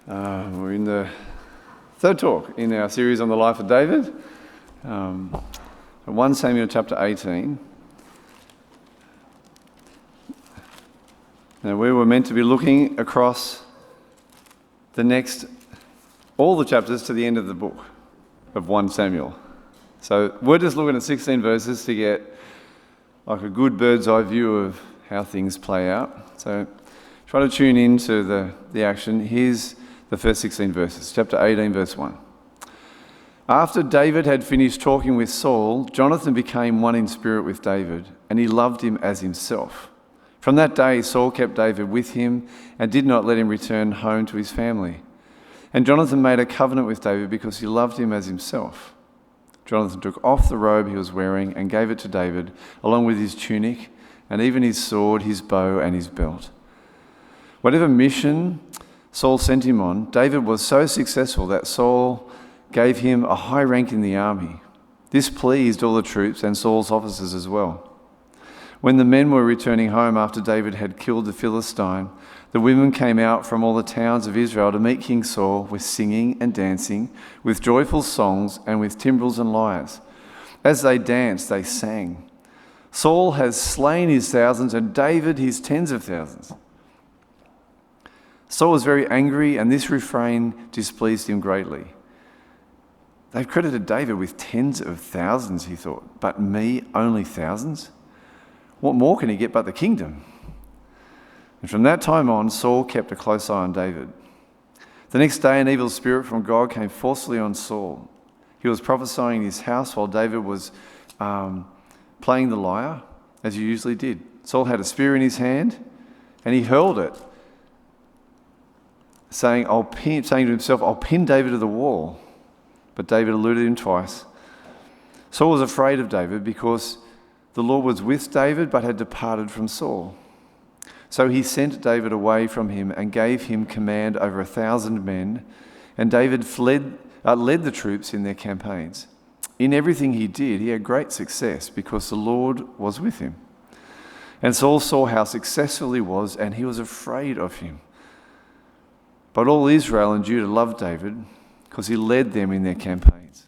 We're in the third talk in our series on the life of David. 1 Samuel chapter 18. Now we were meant to be looking across all the chapters to the end of the book of 1 Samuel. So we're just looking at 16 verses to get like a good bird's eye view of how things play out. So try to tune into the action. Here's the first 16 verses, chapter 18, verse 1. After David had finished talking with Saul, Jonathan became one in spirit with David, and he loved him as himself. From that day, Saul kept David with him and did not let him return home to his family. And Jonathan made a covenant with David because he loved him as himself. Jonathan took off the robe he was wearing and gave it to David, along with his tunic and even his sword, his bow, and his belt. Whatever mission Saul sent him on, David was so successful that Saul gave him a high rank in the army. This pleased all the troops and Saul's officers as well. When the men were returning home after David had killed the Philistine, the women came out from all the towns of Israel to meet King Saul with singing and dancing, with joyful songs and with timbrels and lyres. As they danced, they sang, "Saul has slain his thousands and David his tens of thousands." Saul was very angry, and this refrain displeased him greatly. They've credited David with tens of thousands, he thought, but me only thousands? What more can he get but the kingdom? And from that time on, Saul kept a close eye on David. The next day, an evil spirit from God came forcefully on Saul. He was prophesying in his house while David was playing the lyre, as he usually did. Saul had a spear in his hand, and he hurled it, saying to himself, "I'll pin David to the wall." But David eluded him twice. Saul was afraid of David because the Lord was with David but had departed from Saul. So he sent David away from him and gave him command over 1,000 men, and David led the troops in their campaigns. In everything he did, he had great success because the Lord was with him. And Saul saw how successful he was, and he was afraid of him. But all Israel and Judah loved David because he led them in their campaigns.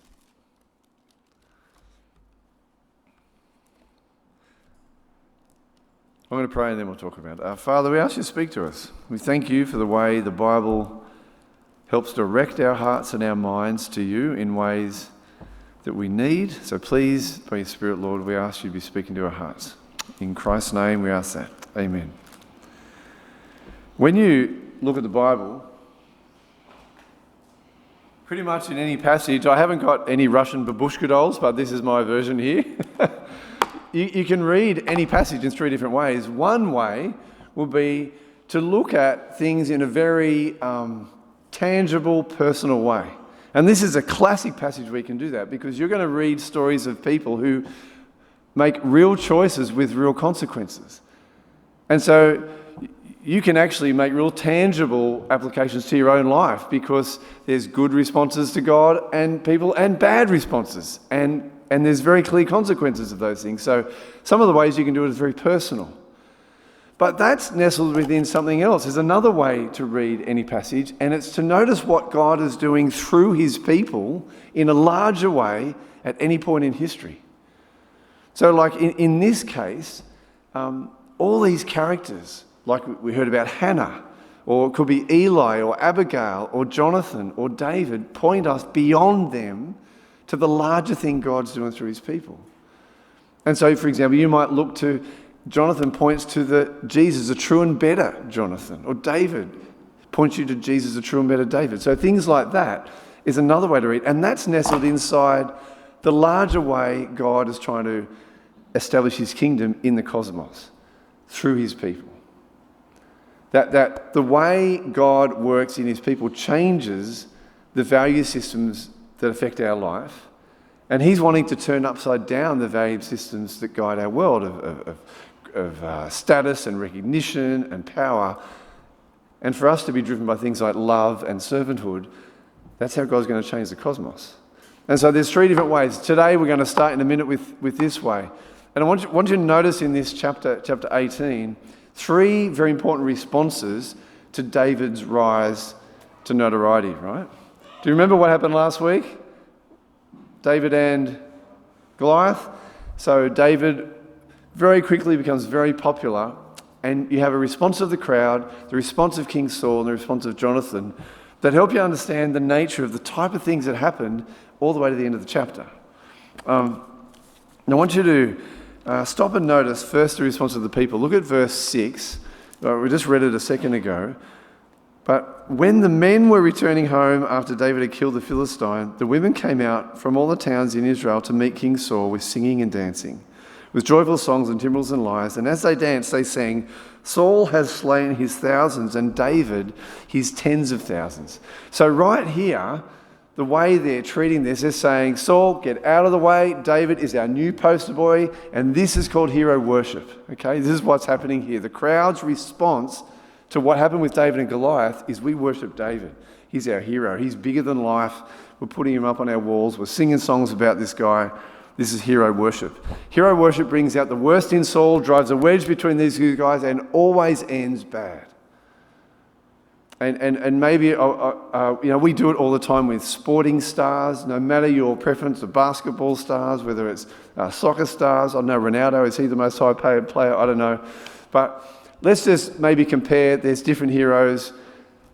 I'm going to pray and then we'll talk about it. Father, we ask you to speak to us. We thank you for the way the Bible helps direct our hearts and our minds to you in ways that we need. So please, by your Spirit, Lord, we ask you to be speaking to our hearts. In Christ's name we ask that. Amen. When you look at the Bible, pretty much in any passage, I haven't got any Russian babushka dolls, but this is my version here. You can read any passage in three different ways. One way would be to look at things in a very tangible, personal way. And this is a classic passage where you can do that because you're going to read stories of people who make real choices with real consequences. And so you can actually make real tangible applications to your own life because there's good responses to God and people and bad responses. And there's very clear consequences of those things. So some of the ways you can do it is very personal. But that's nestled within something else. There's another way to read any passage, and it's to notice what God is doing through his people in a larger way at any point in history. So like in this case, all these characters, like we heard about Hannah, or it could be Eli or Abigail or Jonathan or David, point us beyond them to the larger thing God's doing through his people. And so, for example, you might look to Jonathan points to Jesus, a true and better Jonathan, or David points you to Jesus, a true and better David. So things like that is another way to read, and that's nestled inside the larger way God is trying to establish his kingdom in the cosmos through his people. That the way God works in his people changes the value systems that affect our life, and he's wanting to turn upside down the value systems that guide our world of status and recognition and power, and for us to be driven by things like love and servanthood. That's how God's going to change the cosmos. And so there's three different ways. Today we're going to start in a minute with this way, and I want you to notice in this chapter 18 three very important responses to David's rise to notoriety, right? Do you remember what happened last week? David and Goliath. So David very quickly becomes very popular, and you have a response of the crowd, the response of King Saul, and the response of Jonathan that help you understand the nature of the type of things that happened all the way to the end of the chapter. Now I want you to stop and notice first the response of the people. Look at verse 6. We just read it a second ago. But when the men were returning home after David had killed the Philistine, the women came out from all the towns in Israel to meet King Saul with singing and dancing, with joyful songs and timbrels and lyres. And as they danced, they sang, "Saul has slain his thousands and David his tens of thousands." So right here, the way they're treating this is saying, Saul, get out of the way. David is our new poster boy, and this is called hero worship. Okay, this is what's happening here. The crowd's response to what happened with David and Goliath is we worship David. He's our hero. He's bigger than life. We're putting him up on our walls. We're singing songs about this guy. This is hero worship. Hero worship brings out the worst in Saul, drives a wedge between these two guys, and always ends bad. And maybe we do it all the time with sporting stars. No matter your preference of basketball stars, whether it's soccer stars. I know Ronaldo, is he the most high-paid player? I don't know. But let's just maybe compare. There's different heroes.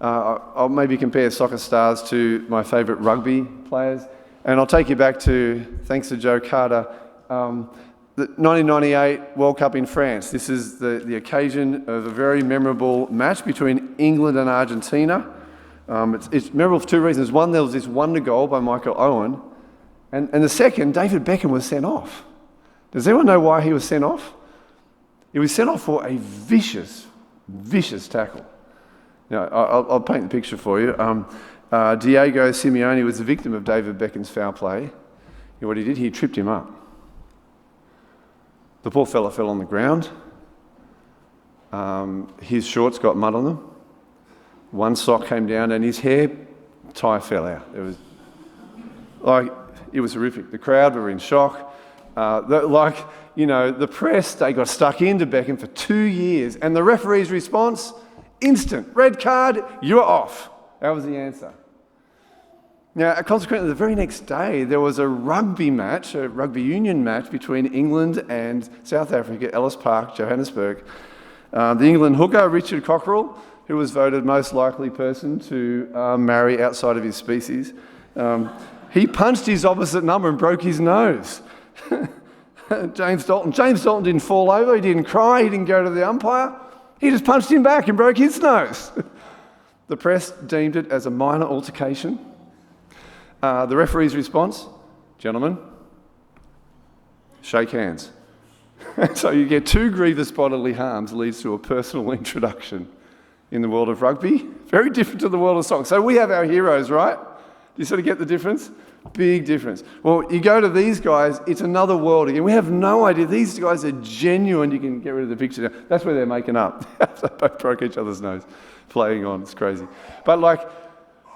I'll maybe compare soccer stars to my favourite rugby players. And I'll take you back to, thanks to Joe Carter, the 1998 World Cup in France. This is the occasion of a very memorable match between England and Argentina. It's memorable for two reasons. One, there was this wonder goal by Michael Owen. And the second, David Beckham was sent off. Does anyone know why he was sent off? He was sent off for a vicious tackle. Now, I'll paint the picture for you. Diego Simeone was the victim of David Beckham's foul play. You know what he did? He tripped him up. The poor fella fell on the ground. His shorts got mud on them. One sock came down and his hair tie fell out. It was horrific. The crowd were in shock. The press, they got stuck into Beckham for 2 years, and the referee's response, instant, red card, you're off. That was the answer. Now, consequently, the very next day, there was a rugby union match between England and South Africa, Ellis Park, Johannesburg. The England hooker, Richard Cockerell, who was voted most likely person to marry outside of his species, he punched his opposite number and broke his nose. James Dalton didn't fall over, he didn't cry, he didn't go to the umpire. He just punched him back and broke his nose. The press deemed it as a minor altercation. The referee's response, gentlemen, shake hands. So you get 2 grievous bodily harms leads to a personal introduction in the world of rugby. Very different to the world of soccer. So we have our heroes, right? Do you sort of get the difference? Big difference. Well, you go to these guys, it's another world again. We have no idea. These guys are genuine. You can get rid of the picture now. That's where they're making up. They both broke each other's nose, playing on. It's crazy. But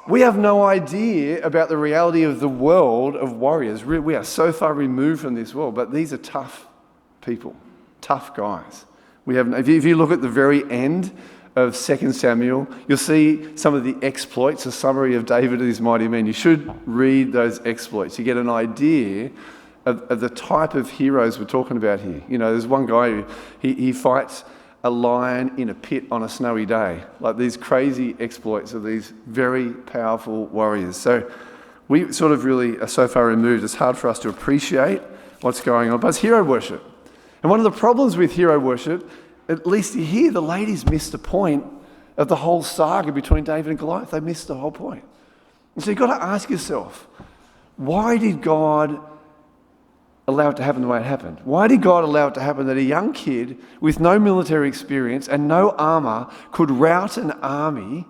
we have no idea about the reality of the world of warriors. We are so far removed from this world, but these are tough people, tough guys. If you look at the very end of 2 Samuel, you'll see some of the exploits, a summary of David and his mighty men. You should read those exploits. You get an idea of the type of heroes we're talking about here. You know, there's one guy who he fights a lion in a pit on a snowy day. Like these crazy exploits of these very powerful warriors. So we sort of really are so far removed, it's hard for us to appreciate what's going on. But it's hero worship. And one of the problems with hero worship, at least here, the ladies missed the point of the whole saga between David and Goliath. They missed the whole point. And so you've got to ask yourself, why did God allow it to happen the way it happened? Why did God allow it to happen that a young kid with no military experience and no armour could rout an army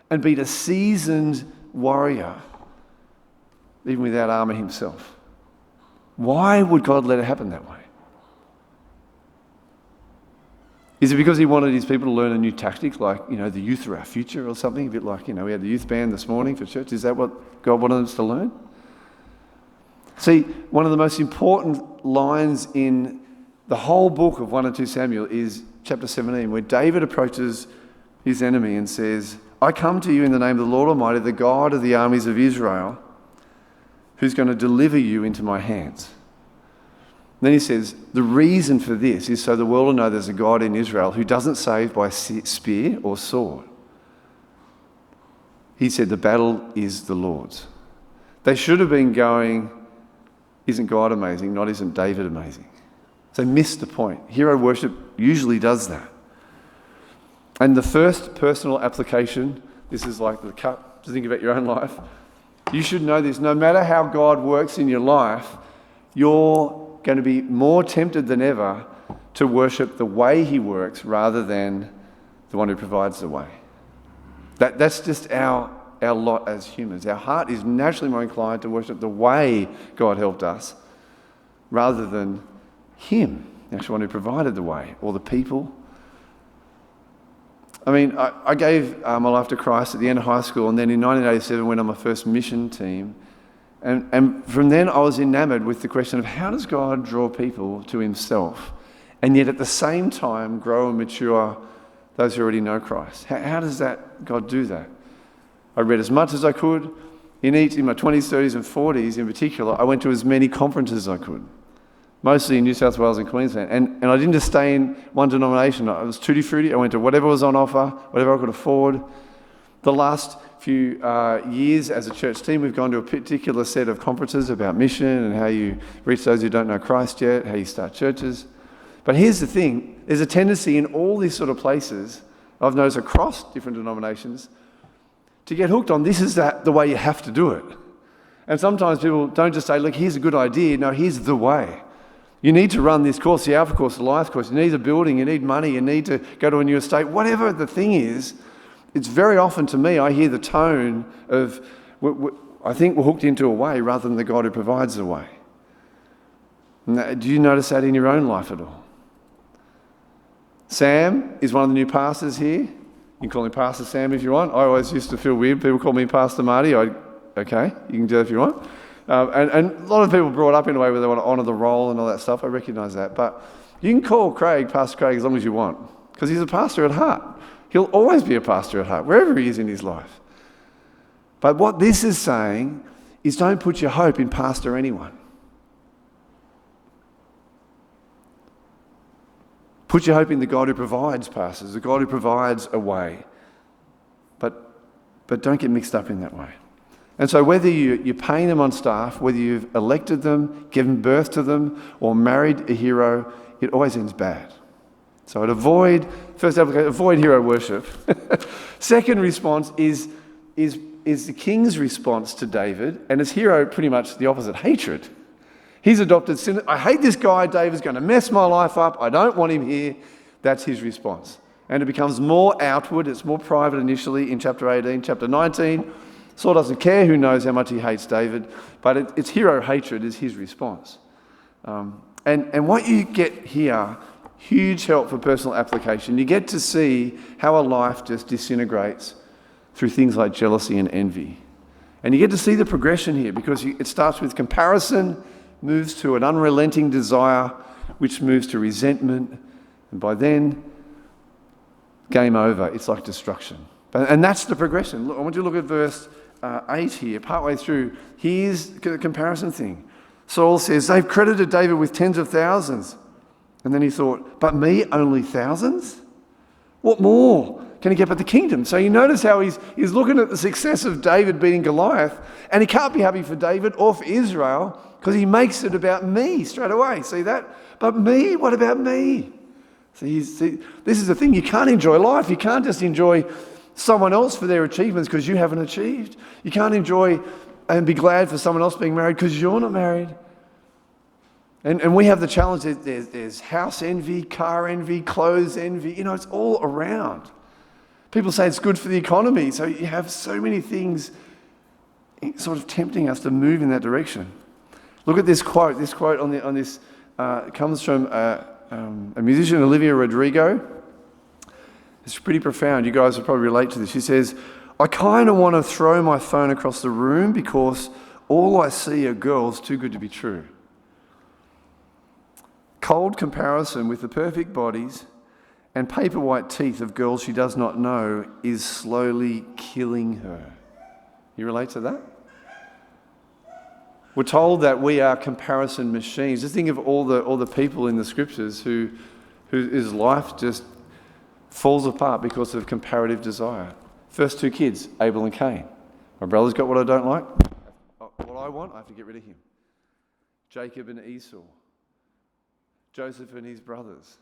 and beat a seasoned warrior, even without armour himself? Why would God let it happen that way? Is it because he wanted his people to learn a new tactic, like, the youth are our future or something? A bit like, we had the youth band this morning for church. Is that what God wanted us to learn? See, one of the most important lines in the whole book of 1 and 2 Samuel is chapter 17, where David approaches his enemy and says, I come to you in the name of the Lord Almighty, the God of the armies of Israel, who's going to deliver you into my hands. Then he says, the reason for this is so the world will know there's a God in Israel who doesn't save by spear or sword. He said, the battle is the Lord's. They should have been going, isn't God amazing, not isn't David amazing? They missed the point. Hero worship usually does that. And the first personal application, this is like the cup to think about your own life. You should know this. No matter how God works in your life, you're going to be more tempted than ever to worship the way he works rather than the one who provides the way. That's just our lot as humans. Our heart is naturally more inclined to worship the way God helped us rather than him, the actual one who provided the way, or the people. I mean, I gave my life to Christ at the end of high school, and then in 1987 went on my first mission team. And from then I was enamored with the question of how does God draw people to himself and yet at the same time grow and mature those who already know Christ? How does that God do that? I read as much as I could. In my 20s, 30s and 40s in particular, I went to as many conferences as I could, mostly in New South Wales and Queensland. And I didn't just stay in one denomination. I was tutti frutti. I went to whatever was on offer, whatever I could afford. The last few years as a church team, we've gone to a particular set of conferences about mission and how you reach those who don't know Christ yet, how you start churches. But here's the thing. There's a tendency in all these sort of places, I've noticed across different denominations, to get hooked on this is the way you have to do it. And sometimes people don't just say, look, here's a good idea. No, here's the way. You need to run this course, the Alpha course, the Life course. You need a building, you need money, you need to go to a new estate. Whatever the thing is, it's very often to me, I hear the tone of, I think we're hooked into a way rather than the God who provides the way. Do you notice that in your own life at all? Sam is one of the new pastors here. You can call him Pastor Sam if you want. I always used to feel weird. People call me Pastor Marty. Okay, you can do that if you want. And a lot of people brought up in a way where they want to honour the role and all that stuff. I recognise that. But you can call Craig Pastor Craig as long as you want because he's a pastor at heart. He'll always be a pastor at heart, wherever he is in his life. But what this is saying is don't put your hope in pastor anyone. Put your hope in the God who provides pastors, the God who provides a way. But don't get mixed up in that way. And so whether you're paying them on staff, whether you've elected them, given birth to them, or married a hero, it always ends bad. So I'd avoid hero worship. Second response is the king's response to David, and his hero pretty much the opposite, hatred. He's adopted sin. I hate this guy, David's going to mess my life up, I don't want him here. That's his response. And it becomes more outward, it's more private initially in chapter 18, chapter 19. Saul doesn't care who knows how much he hates David, but it's hero hatred is his response. And what you get here, huge help for personal application. You get to see how a life just disintegrates through things like jealousy and envy. And you get to see the progression here because it starts with comparison, moves to an unrelenting desire, which moves to resentment. And by then, game over. It's like destruction. And that's the progression. Look, I want you to look at verse 8 here, partway through. Here's the comparison thing. Saul says, they've credited David with tens of thousands. And then he thought, but me, only thousands? What more can he get but the kingdom? So you notice how he's looking at the success of David beating Goliath, and he can't be happy for David or for Israel because he makes it about me straight away. See that? But me? What about me? See, this is the thing. You can't enjoy life. You can't just enjoy someone else for their achievements because you haven't achieved. You can't enjoy and be glad for someone else being married because you're not married. And we have the challenge, there's house envy, car envy, clothes envy. You know, it's all around. People say it's good for the economy. So you have so many things sort of tempting us to move in that direction. Look at this quote. This quote on this comes from a musician, Olivia Rodrigo. It's pretty profound. You guys will probably relate to this. She says, I kind of want to throw my phone across the room because all I see are girls too good to be true. Cold comparison with the perfect bodies and paper white teeth of girls she does not know is slowly killing her. You relate to that? We're told that we are comparison machines. Just think of all the people in the scriptures whose life just falls apart because of comparative desire. First two kids, Abel and Cain. My brother's got what I don't like. What I want, I have to get rid of him. Jacob and Esau. Joseph and his brothers.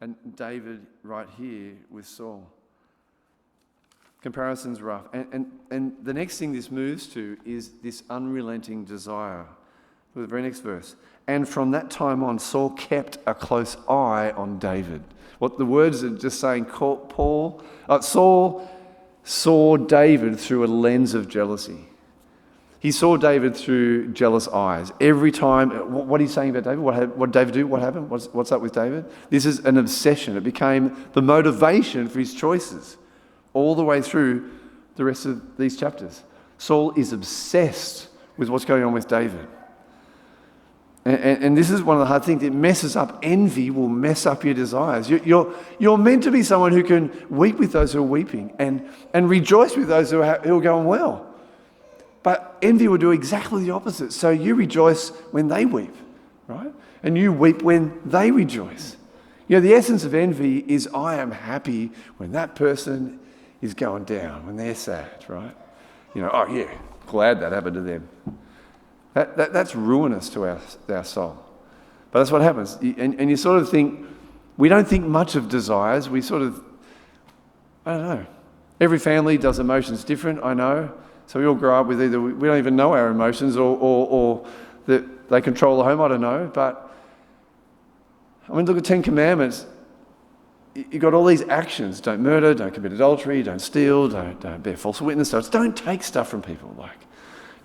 And David right here with Saul. Comparison's rough. And the next thing this moves to is this unrelenting desire. The very next verse. And from that time on, Saul kept a close eye on David. What the words are just saying, Saul saw David through a lens of jealousy. He saw David through jealous eyes. Every time, what he's saying about David, what did David do? What happened? What's up with David? This is an obsession. It became the motivation for his choices all the way through the rest of these chapters. Saul is obsessed with what's going on with David. And this is one of the hard things. It messes up. Envy will mess up your desires. You're meant to be someone who can weep with those who are weeping and rejoice with those who are going well. But envy will do exactly the opposite. So you rejoice when they weep, right? And you weep when they rejoice. The essence of envy is I am happy when that person is going down, when they're sad, right? Oh yeah, glad that happened to them. That's ruinous to our soul. But that's what happens. And you sort of think, we don't think much of desires. We sort of, I don't know. Every family does emotions different, I know. So we all grow up with either, we don't even know our emotions or that they control the home, I don't know. But, look at 10 Commandments. You've got all these actions. Don't murder, don't commit adultery, don't steal, don't bear false witness. Don't take stuff from people.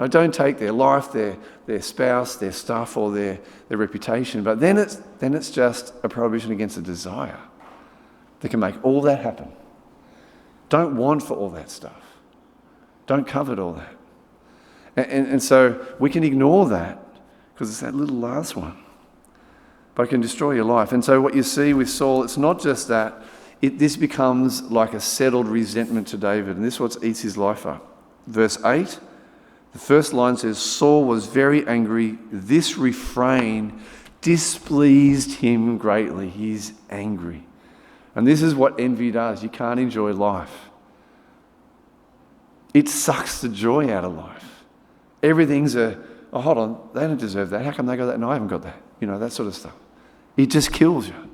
Don't take their life, their spouse, their stuff, or their reputation. But then it's just a prohibition against a desire that can make all that happen. Don't want for all that stuff. Don't covet all that. And so we can ignore that because it's that little last one. But it can destroy your life. And so what you see with Saul, it's not just that. This becomes like a settled resentment to David. And this is what eats his life up. Verse 8. The first line says, Saul was very angry. This refrain displeased him greatly. He's angry. And this is what envy does. You can't enjoy life. It sucks the joy out of life. Everything's hold on, they don't deserve that. How come they got that and I haven't got that? That sort of stuff. It just kills you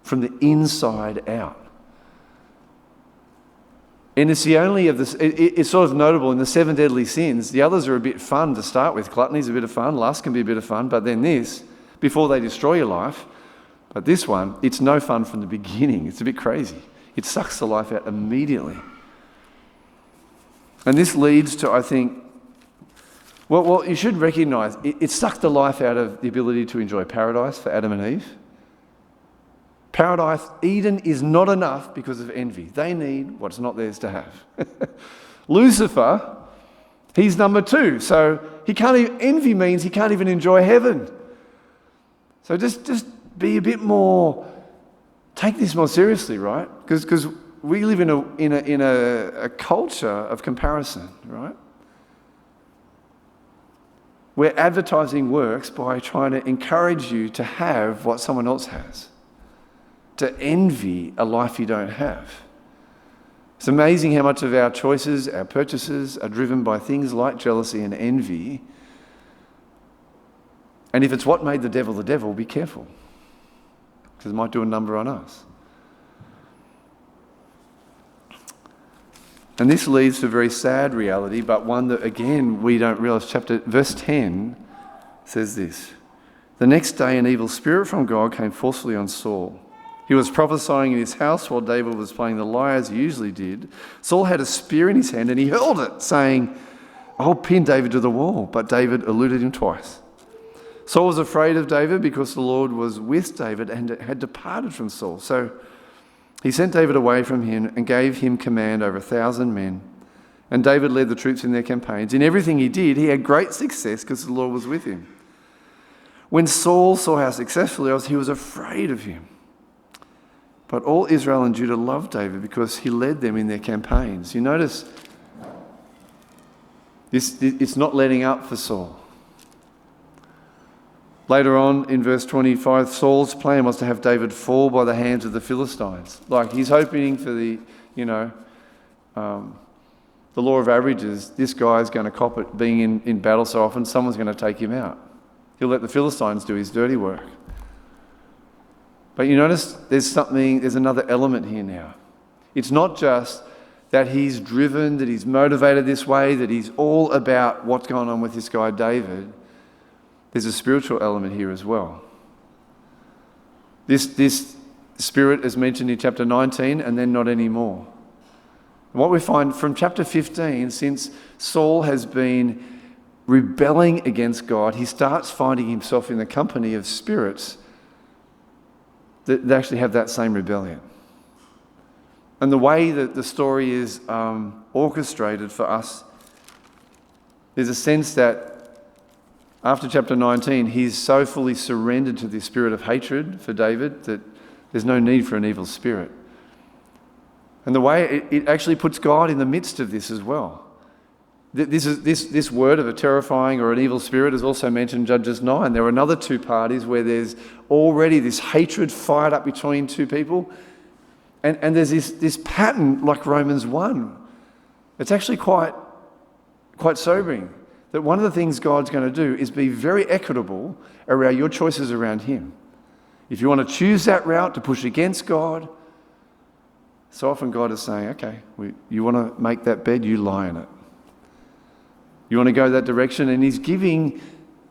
from the inside out. And it's the only of this, it's sort of notable in the 7 deadly sins. The others are a bit fun to start with. Gluttony's a bit of fun, lust can be a bit of fun, but then this, before they destroy your life, but this one, it's no fun from the beginning. It's a bit crazy. It sucks the life out immediately. And this leads to, I think, well, you should recognise, it sucked the life out of the ability to enjoy paradise for Adam and Eve. Paradise, Eden is not enough because of envy. They need what's not theirs to have. Lucifer, he's number 2. So envy means he can't even enjoy heaven. So just be a bit more, take this more seriously, right? Because we live in a culture of comparison, right? Where advertising works by trying to encourage you to have what someone else has. To envy a life you don't have. It's amazing how much of our choices, our purchases are driven by things like jealousy and envy. And if it's what made the devil, be careful. Because it might do a number on us. And this leads to a very sad reality, but one that, again, we don't realise. Verse 10 says this. The next day an evil spirit from God came forcefully on Saul. He was prophesying in his house while David was playing the lyre as he usually did. Saul had a spear in his hand and he hurled it, saying, I'll pin David to the wall. But David eluded him twice. Saul was afraid of David because the Lord was with David and had departed from Saul. So he sent David away from him and gave him command over 1,000 men. And David led the troops in their campaigns. In everything he did, he had great success because the Lord was with him. When Saul saw how successful he was afraid of him. But all Israel and Judah loved David because he led them in their campaigns. You notice it's not letting up for Saul. Later on in verse 25, Saul's plan was to have David fall by the hands of the Philistines. Like he's hoping for the law of averages. This guy's going to cop it being in battle so often, someone's going to take him out. He'll let the Philistines do his dirty work. But you notice there's another element here now. It's not just that he's driven, that he's motivated this way, that he's all about what's going on with this guy David. There's a spiritual element here as well. This spirit is mentioned in chapter 19 and then not anymore. And what we find from chapter 15, since Saul has been rebelling against God, he starts finding himself in the company of spirits that actually have that same rebellion. And the way that the story is orchestrated for us, there's a sense that after chapter 19, he's so fully surrendered to the spirit of hatred for David that there's no need for an evil spirit. And the way it actually puts God in the midst of this as well. This word of a terrifying or an evil spirit is also mentioned in Judges 9. There are another two parties where there's already this hatred fired up between two people. And there's this pattern like Romans 1. It's actually quite sobering. That one of the things God's going to do is be very equitable around your choices around him. If you want to choose that route to push against God, so often God is saying, okay, you want to make that bed, you lie in it. You want to go that direction? And he's giving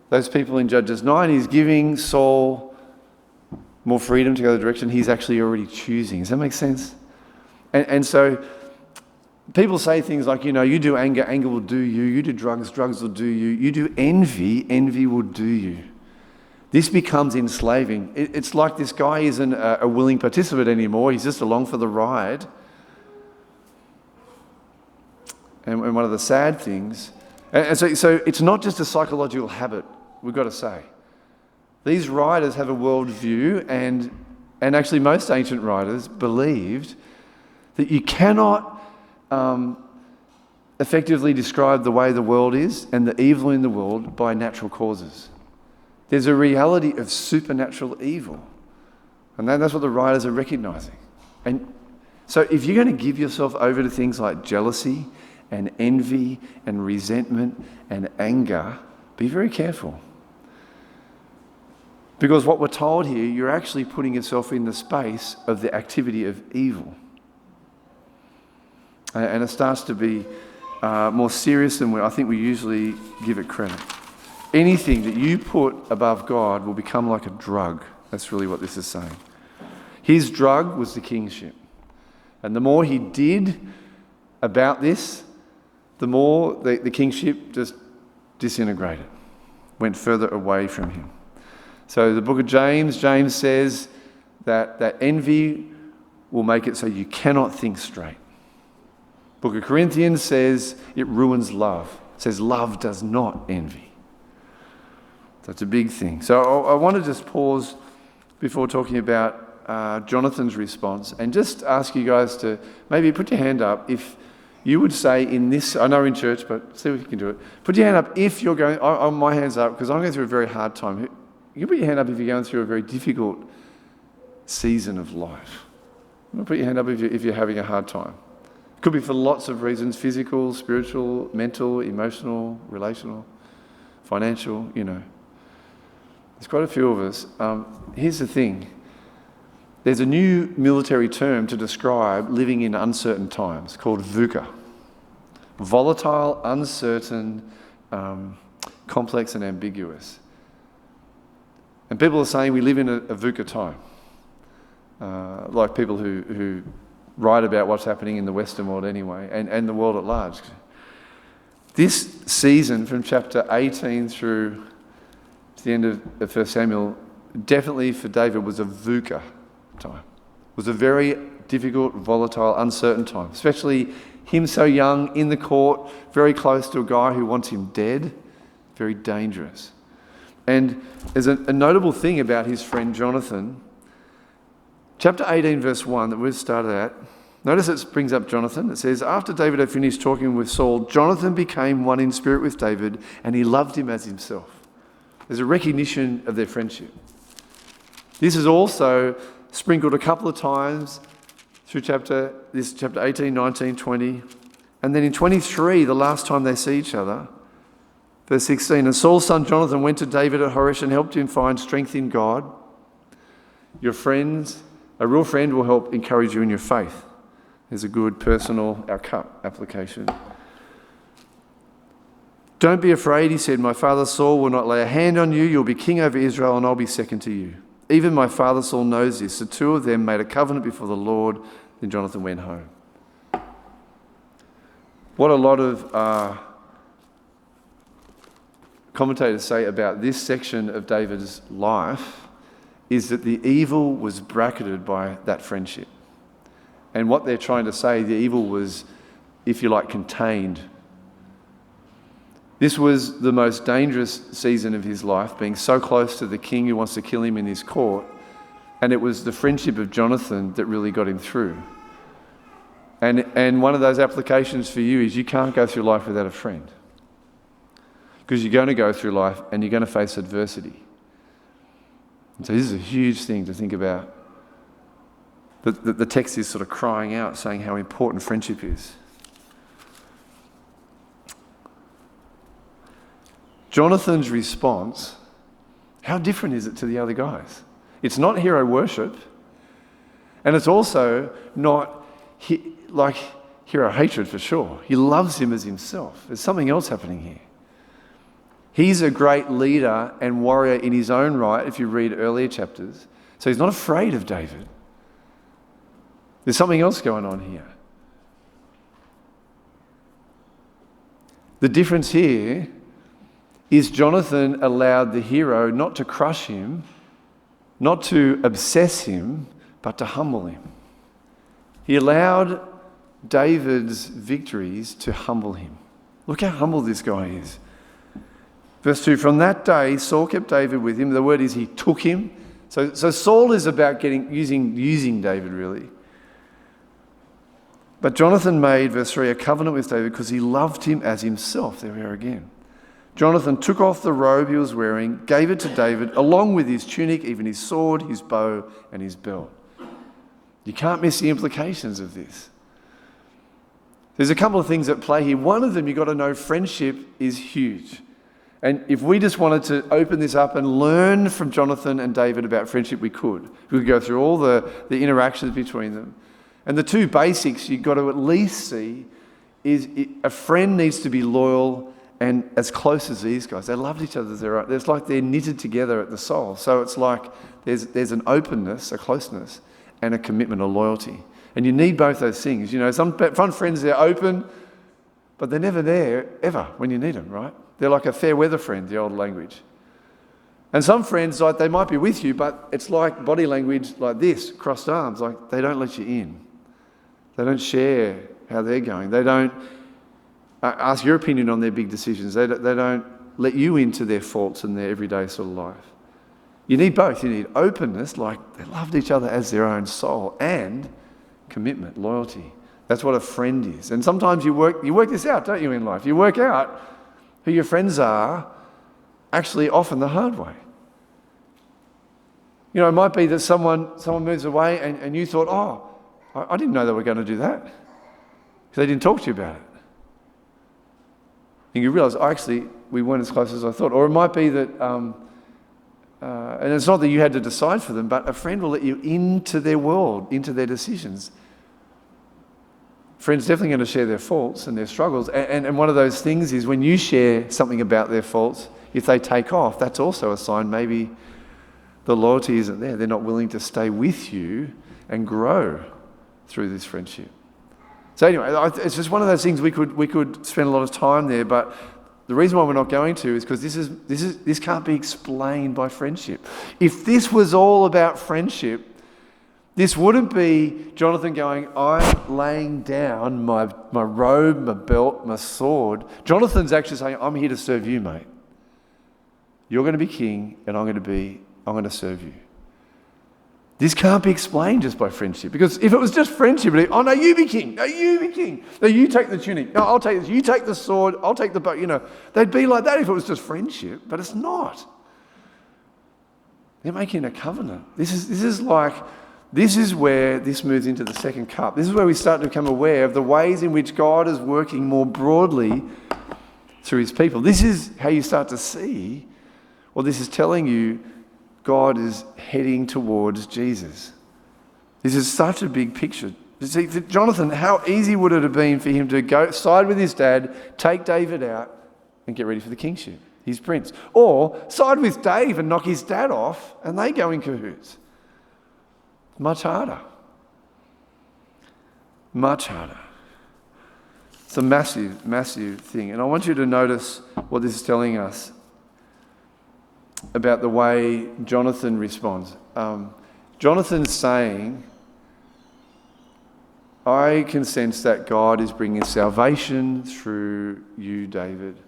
those people in Judges 9, he's giving Saul more freedom to go the direction he's actually already choosing. Does that make sense? And so people say things like, you do anger, anger will do you. You do drugs, drugs will do you. You do envy, envy will do you. This becomes enslaving. It's like this guy isn't a willing participant anymore. He's just along for the ride. And one of the sad things, and so it's not just a psychological habit, we've got to say. These writers have a worldview, and actually most ancient writers believed that you cannot effectively describe the way the world is and the evil in the world by natural causes. There's a reality of supernatural evil. And that's what the writers are recognizing. And so if you're going to give yourself over to things like jealousy and envy and resentment and anger, be very careful. Because what we're told here, you're actually putting yourself in the space of the activity of evil. And it starts to be more serious than I think we usually give it credit. Anything that you put above God will become like a drug. That's really what this is saying. His drug was the kingship. And the more he did about this, the more the kingship just disintegrated, went further away from him. So the book of James says that envy will make it so you cannot think straight. Book of Corinthians says it ruins love. It says love does not envy. That's a big thing. So I want to just pause before talking about Jonathan's response and just ask you guys to maybe put your hand up if you would say in this, I know in church, but see if you can do it. Put your hand up if you're going, my hand's up because I'm going through a very hard time. You can put your hand up if you're going through a very difficult season of life. Put your hand up if you're having a hard time. It could be for lots of reasons, physical, spiritual, mental, emotional, relational, financial, There's quite a few of us. Here's the thing. There's a new military term to describe living in uncertain times called VUCA. Volatile, uncertain, complex and ambiguous. And people are saying we live in a VUCA time. Like people who write about what's happening in the Western world anyway, and the world at large. This season from chapter 18 through to the end of 1 Samuel, definitely for David was a VUCA time. It was a very difficult, volatile, uncertain time, especially him so young in the court, very close to a guy who wants him dead, very dangerous. And there's a notable thing about his friend Jonathan. Chapter 18, verse 1 that we've started at, notice it brings up Jonathan. It says, after David had finished talking with Saul, Jonathan became one in spirit with David, and he loved him as himself. There's a recognition of their friendship. This is also sprinkled a couple of times through chapter 18, 19, 20. And then in 23, the last time they see each other, verse 16, and Saul's son Jonathan went to David at Horesh and helped him find strength in God. Your friends, a real friend will help encourage you in your faith. There's a good personal application. Don't be afraid, he said. My father Saul will not lay a hand on you. You'll be king over Israel and I'll be second to you. Even my father Saul knows this. The two of them made a covenant before the Lord. Then Jonathan went home. What a lot of commentators say about this section of David's life is that the evil was bracketed by that friendship. And what they're trying to say, the evil was, if you like, contained. This was the most dangerous season of his life, being so close to the king who wants to kill him in his court. And it was the friendship of Jonathan that really got him through. And one of those applications for you is you can't go through life without a friend. Because you're going to go through life and you're going to face adversity. And so this is a huge thing to think about. The text is sort of crying out, saying how important friendship is. Jonathan's response, how different is it to the other guys? It's not hero worship, and it's also not like hero hatred for sure. He loves him as himself. There's something else happening here. He's a great leader and warrior in his own right, if you read earlier chapters. So he's not afraid of David. There's something else going on here. The difference here is Jonathan allowed the hero not to crush him, not to obsess him, but to humble him. He allowed David's victories to humble him. Look how humble this guy is. Verse 2, from that day, Saul kept David with him. The word is he took him. So Saul is about using David, really. But Jonathan made, verse 3, a covenant with David because he loved him as himself. There we are again. Jonathan took off the robe he was wearing, gave it to David, along with his tunic, even his sword, his bow, and his belt. You can't miss the implications of this. There's a couple of things at play here. One of them, you've got to know friendship is huge. And if we just wanted to open this up and learn from Jonathan and David about friendship, we could. We could go through all the interactions between them. And the two basics you've got to at least see is a friend needs to be loyal and as close as these guys. They loved each other. It's like they're knitted together at the soul. So it's like there's an openness, a closeness, and a commitment, a loyalty. And you need both those things. You know, some friends, they're open, but they're never there ever when you need them, right? They're like a fair weather friend, the old language. And some friends, like they might be with you, but it's like body language like this, crossed arms, like they don't let you in. They don't share how they're going. They don't ask your opinion on their big decisions. They don't let you into their faults and their everyday sort of life. You need both. You need openness, like they loved each other as their own soul, and commitment, loyalty. That's what a friend is. And sometimes you work this out, don't you, in life? You work out who your friends are, actually often the hard way. You know, it might be that someone moves away and you thought, oh, I didn't know they were going to do that. Because they didn't talk to you about it. And you realise, actually, we weren't as close as I thought. Or it might be that, and it's not that you had to decide for them, but a friend will let you into their world, into their decisions. Friends definitely going to share their faults and their struggles. And one of those things is when you share something about their faults, if they take off, that's also a sign maybe the loyalty isn't there. They're not willing to stay with you and grow through this friendship. So anyway, it's just one of those things we could spend a lot of time there, but the reason why we're not going to is because this can't be explained by friendship. If this was all about friendship, this wouldn't be Jonathan going, I'm laying down my robe, my belt, my sword. Jonathan's actually saying, I'm here to serve you, mate. You're going to be king and I'm going to serve you. This can't be explained just by friendship. Because if it was just friendship, it'd be, oh no, you be king. No, you be king. No, you take the tunic. No, I'll take this. You take the sword. I'll take the bow. You know, they'd be like that if it was just friendship, but it's not. They're making a covenant. This is where this moves into the second cup. This is where we start to become aware of the ways in which God is working more broadly through his people. This is how you start to see, well, this is telling you God is heading towards Jesus. This is such a big picture. You see, for Jonathan, how easy would it have been for him to go side with his dad, take David out, and get ready for the kingship, his prince? Or side with Dave and knock his dad off, and they go in cahoots. Much harder. Much harder. It's a massive, massive thing. And I want you to notice what this is telling us about the way Jonathan responds. Jonathan's saying, I can sense that God is bringing salvation through you, David.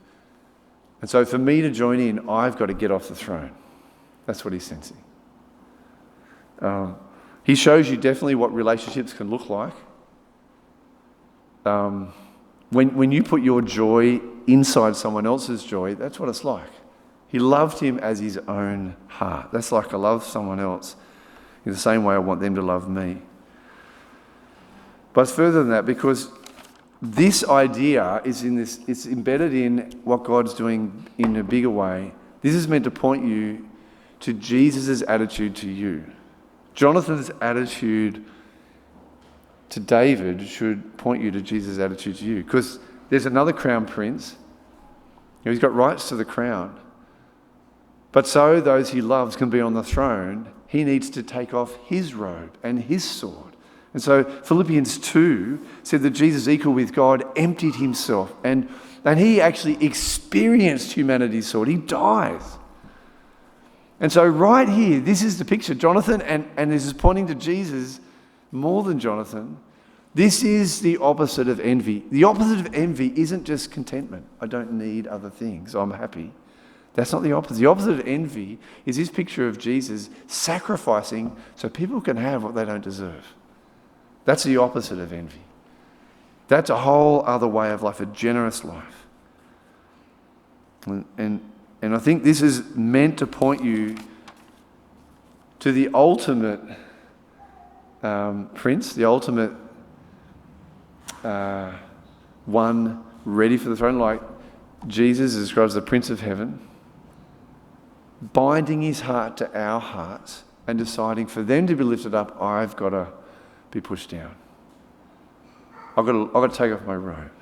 And so for me to join in, I've got to get off the throne. That's what he's sensing. He shows you definitely what relationships can look like. When you put your joy inside someone else's joy, that's what it's like. He loved him as his own heart. That's like I love someone else in the same way I want them to love me. But it's further than that, because this idea is it's embedded in what God's doing in a bigger way. This is meant to point you to Jesus' attitude to you. Jonathan's attitude to David should point you to Jesus' attitude to you, because there's another crown prince. He's got rights to the crown. But so those he loves can be on the throne, he needs to take off his robe and his sword. And so Philippians 2 said that Jesus, equal with God, emptied himself, and he actually experienced humanity's sword. He dies. And so right here, this is the picture. Jonathan, and this is pointing to Jesus more than Jonathan. This is the opposite of envy. The opposite of envy isn't just contentment. I don't need other things. I'm happy. That's not the opposite. The opposite of envy is this picture of Jesus sacrificing so people can have what they don't deserve. That's the opposite of envy. That's a whole other way of life, a generous life. And I think this is meant to point you to the ultimate prince, the ultimate one ready for the throne, like Jesus describes the Prince of Heaven, binding his heart to our hearts and deciding for them to be lifted up, I've got to be pushed down. I've got to take off my robe.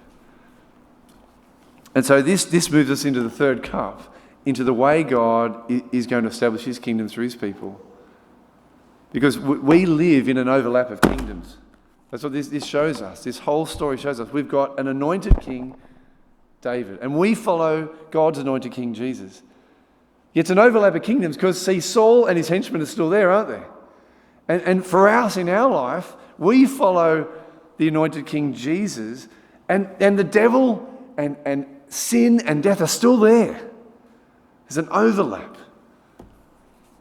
And so this moves us into the third cup, into the way God is going to establish his kingdom through his people. Because we live in an overlap of kingdoms. That's what this shows us. This whole story shows us. We've got an anointed king, David, and we follow God's anointed king, Jesus. Yet it's an overlap of kingdoms because, see, Saul and his henchmen are still there, aren't they? And for us in our life, we follow the anointed king, Jesus, and the devil and sin and death are still there. There's an overlap.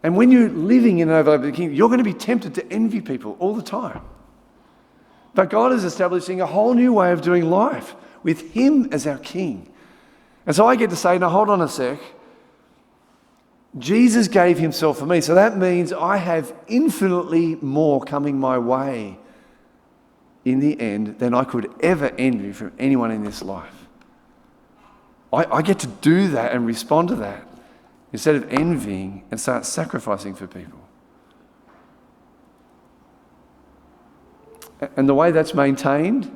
And when you're living in an overlap of the kingdom, you're going to be tempted to envy people all the time. But God is establishing a whole new way of doing life with him as our king. And so I get to say, now hold on a sec. Jesus gave himself for me. So that means I have infinitely more coming my way in the end than I could ever envy from anyone in this life. I get to do that and respond to that instead of envying and start sacrificing for people. And the way that's maintained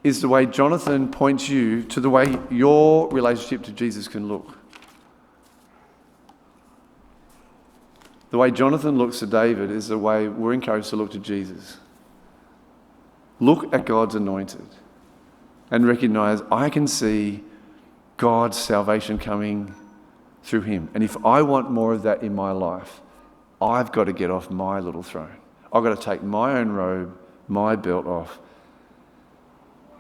is the way Jonathan points you to the way your relationship to Jesus can look. The way Jonathan looks to David is the way we're encouraged to look to Jesus. Look at God's anointed and recognize I can see God's salvation coming through him. And if I want more of that in my life, I've got to get off my little throne. I've got to take my own robe, my belt off.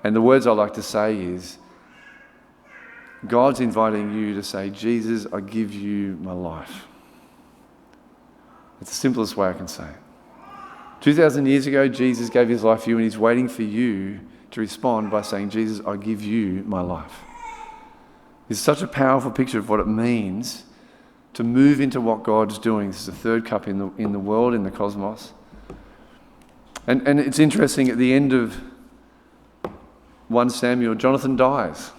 And the words I like to say is, God's inviting you to say, Jesus, I give you my life. It's the simplest way I can say it. 2,000 years ago, Jesus gave his life for you, and he's waiting for you to respond by saying, Jesus, I give you my life. It's such a powerful picture of what it means to move into what God's doing. This is the third cup in the world, in the cosmos. And it's interesting, at the end of 1 Samuel, Jonathan dies,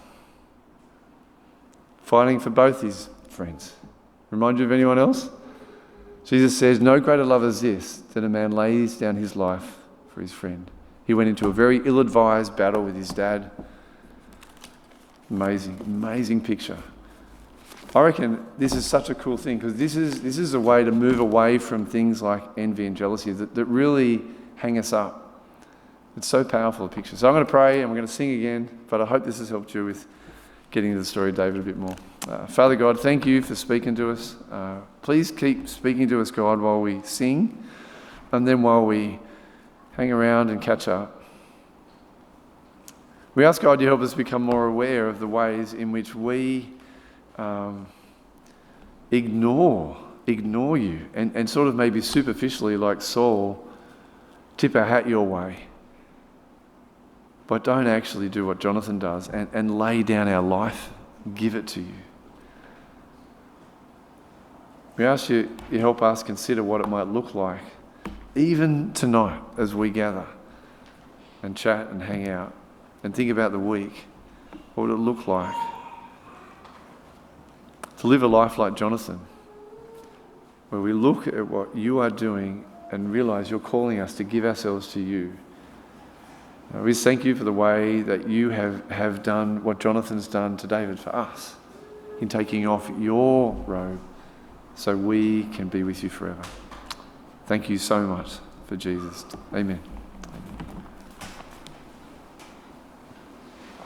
fighting for both his friends. Remind you of anyone else? Jesus says, no greater love is this, that a man lays down his life for his friend. He went into a very ill-advised battle with his dad. Amazing, amazing picture. I reckon this is such a cool thing, because this is a way to move away from things like envy and jealousy that really hang us up. It's so powerful, a picture. So I'm going to pray and we're going to sing again, but I hope this has helped you with getting to the story of David a bit more. Father God, thank you for speaking to us. Please keep speaking to us, God, while we sing and then while we hang around and catch up. We ask God you help us become more aware of the ways in which we ignore you and sort of maybe superficially, like Saul, tip our hat your way, but don't actually do what Jonathan does and lay down our life, give it to you. We ask you help us consider what it might look like, even tonight as we gather and chat and hang out and think about the week. What would it look like to live a life like Jonathan, where we look at what you are doing and realise you're calling us to give ourselves to you. We thank you for the way that you have done what Jonathan's done to David for us, in taking off your robe so we can be with you forever. Thank you so much for Jesus. Amen.